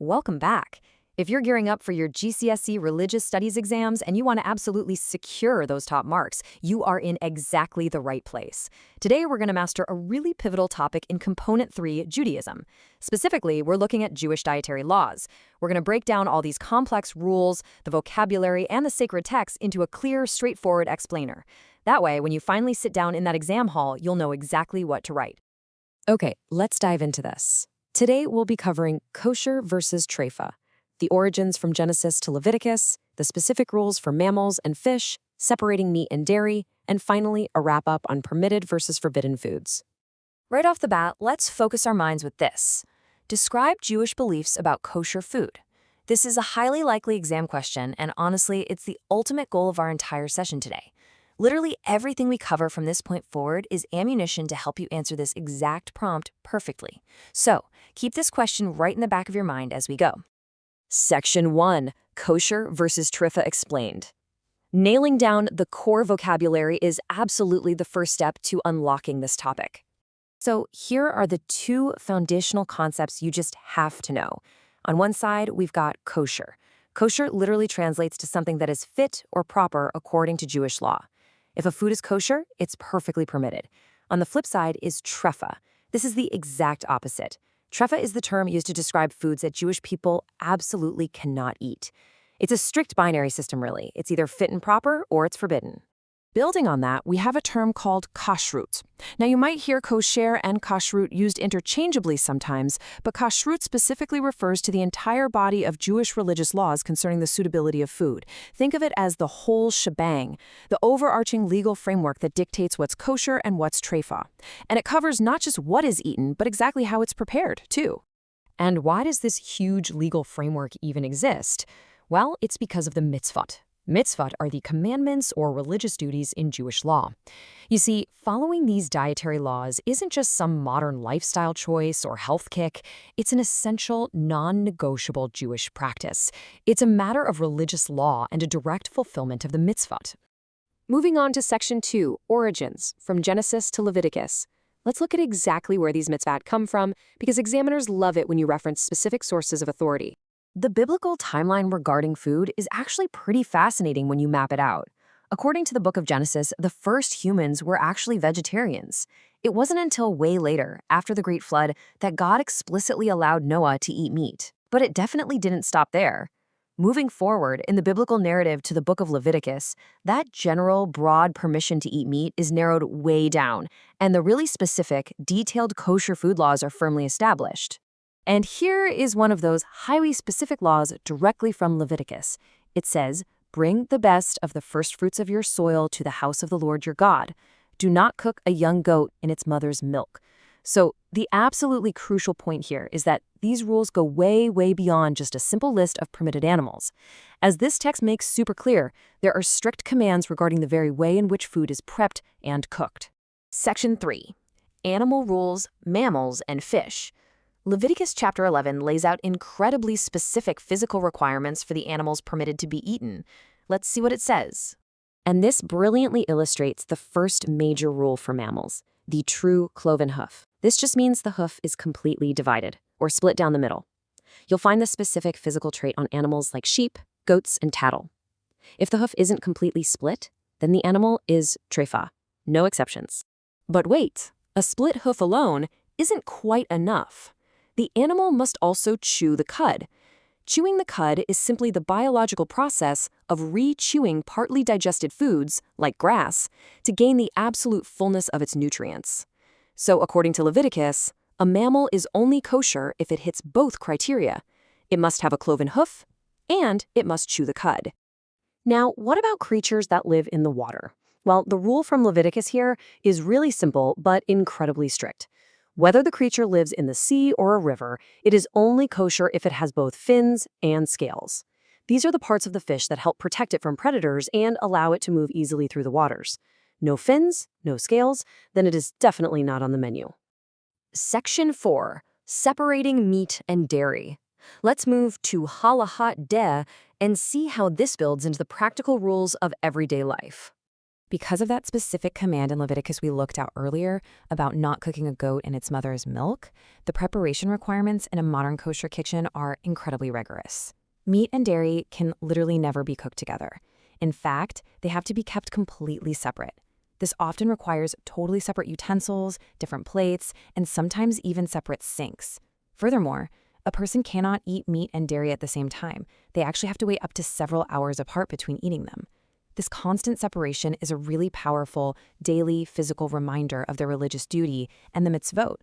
Welcome back. If you're gearing up for your GCSE religious studies exams and you want to absolutely secure those top marks, you are in exactly the right place. Today, we're going to master a really pivotal topic in Component 3, Judaism. Specifically, we're looking at Jewish dietary laws. We're going to break down all these complex rules, the vocabulary, and the sacred texts into a clear, straightforward explainer. That way, when you finally sit down in that exam hall, you'll know exactly what to write. Okay, let's dive into this. Today, we'll be covering kosher versus treifa, the origins from Genesis to Leviticus, the specific rules for mammals and fish, separating meat and dairy, and finally, a wrap-up on permitted versus forbidden foods. Right off the bat, let's focus our minds with this. Describe Jewish beliefs about kosher food. This is a highly likely exam question, and honestly, it's the ultimate goal of our entire session today. Literally everything we cover from this point forward is ammunition to help you answer this exact prompt perfectly. So, keep this question right in the back of your mind as we go. Section 1. Kosher versus treifa explained. Nailing down the core vocabulary is absolutely the first step to unlocking this topic. So here are the two foundational concepts you just have to know. On one side, we've got kosher. Kosher literally translates to something that is fit or proper according to Jewish law. If a food is kosher, it's perfectly permitted. On the flip side is treifa. This is the exact opposite. Treifa is the term used to describe foods that Jewish people absolutely cannot eat. It's a strict binary system, really. It's either fit and proper or it's forbidden. Building on that, we have a term called kashrut. Now, you might hear kosher and kashrut used interchangeably sometimes, but kashrut specifically refers to the entire body of Jewish religious laws concerning the suitability of food. Think of it as the whole shebang, the overarching legal framework that dictates what's kosher and what's treifa. And it covers not just what is eaten, but exactly how it's prepared, too. And why does this huge legal framework even exist? Well, it's because of the mitzvot. Mitzvot are the commandments or religious duties in Jewish law. You see, following these dietary laws isn't just some modern lifestyle choice or health kick. It's an essential, non-negotiable Jewish practice. It's a matter of religious law and a direct fulfillment of the mitzvot. Moving on to Section 2, Origins, from Genesis to Leviticus. Let's look at exactly where these mitzvot come from, because examiners love it when you reference specific sources of authority. The biblical timeline regarding food is actually pretty fascinating when you map it out. According to the book of Genesis, the first humans were actually vegetarians. It wasn't until way later, after the Great Flood, that God explicitly allowed Noah to eat meat. But it definitely didn't stop there. Moving forward in the biblical narrative to the book of Leviticus, that general, broad permission to eat meat is narrowed way down, and the really specific, detailed kosher food laws are firmly established. And here is one of those highly specific laws directly from Leviticus. It says, "Bring the best of the first fruits of your soil to the house of the Lord your God. Do not cook a young goat in its mother's milk." So the absolutely crucial point here is that these rules go way, way beyond just a simple list of permitted animals. As this text makes super clear, there are strict commands regarding the very way in which food is prepped and cooked. Section 3. Animal rules, mammals, and fish. Leviticus chapter 11 lays out incredibly specific physical requirements for the animals permitted to be eaten. Let's see what it says. And this brilliantly illustrates the first major rule for mammals, the true cloven hoof. This just means the hoof is completely divided, or split down the middle. You'll find this specific physical trait on animals like sheep, goats, and cattle. If the hoof isn't completely split, then the animal is treifa. No exceptions. But wait, a split hoof alone isn't quite enough. The animal must also chew the cud. Chewing the cud is simply the biological process of re-chewing partly digested foods, like grass, to gain the absolute fullness of its nutrients. So according to Leviticus, a mammal is only kosher if it hits both criteria. It must have a cloven hoof, and it must chew the cud. Now, what about creatures that live in the water? Well, the rule from Leviticus here is really simple, but incredibly strict. Whether the creature lives in the sea or a river, it is only kosher if it has both fins and scales. These are the parts of the fish that help protect it from predators and allow it to move easily through the waters. No fins, no scales, then it is definitely not on the menu. Section 4. Separating meat and dairy. Let's move to halahat deh and see how this builds into the practical rules of everyday life. Because of that specific command in Leviticus we looked at earlier about not cooking a goat in its mother's milk, the preparation requirements in a modern kosher kitchen are incredibly rigorous. Meat and dairy can literally never be cooked together. In fact, they have to be kept completely separate. This often requires totally separate utensils, different plates, and sometimes even separate sinks. Furthermore, a person cannot eat meat and dairy at the same time. They actually have to wait up to several hours apart between eating them. This constant separation is a really powerful, daily, physical reminder of their religious duty and the mitzvot.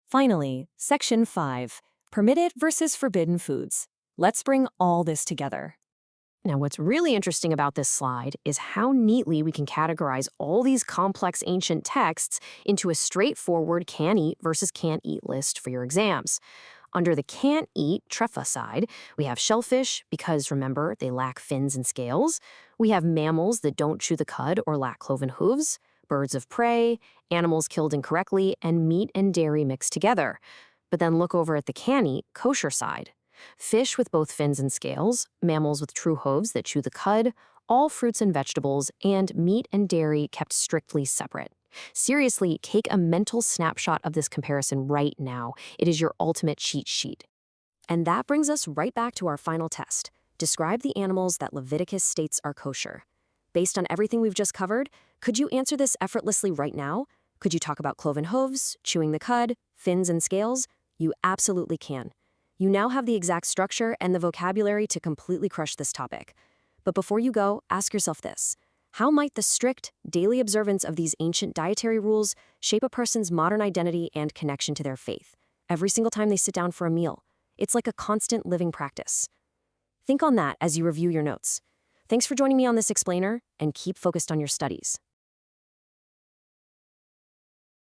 Finally, Section 5, Permitted versus Forbidden Foods. Let's bring all this together. Now, what's really interesting about this slide is how neatly we can categorize all these complex ancient texts into a straightforward can-eat versus can't-eat list for your exams. Under the can't-eat trefa side, we have shellfish because, remember, they lack fins and scales. We have mammals that don't chew the cud or lack cloven hooves, birds of prey, animals killed incorrectly, and meat and dairy mixed together. But then look over at the can-eat kosher side. Fish with both fins and scales, mammals with true hooves that chew the cud, all fruits and vegetables, and meat and dairy kept strictly separate. Seriously, take a mental snapshot of this comparison right now. It is your ultimate cheat sheet. And that brings us right back to our final test. Describe the animals that Leviticus states are kosher. Based on everything we've just covered, could you answer this effortlessly right now? Could you talk about cloven hooves, chewing the cud, fins and scales? You absolutely can. You now have the exact structure and the vocabulary to completely crush this topic. But before you go, ask yourself this. How might the strict, daily observance of these ancient dietary rules shape a person's modern identity and connection to their faith? Every single time they sit down for a meal, it's like a constant living practice. Think on that as you review your notes. Thanks for joining me on this explainer, and keep focused on your studies.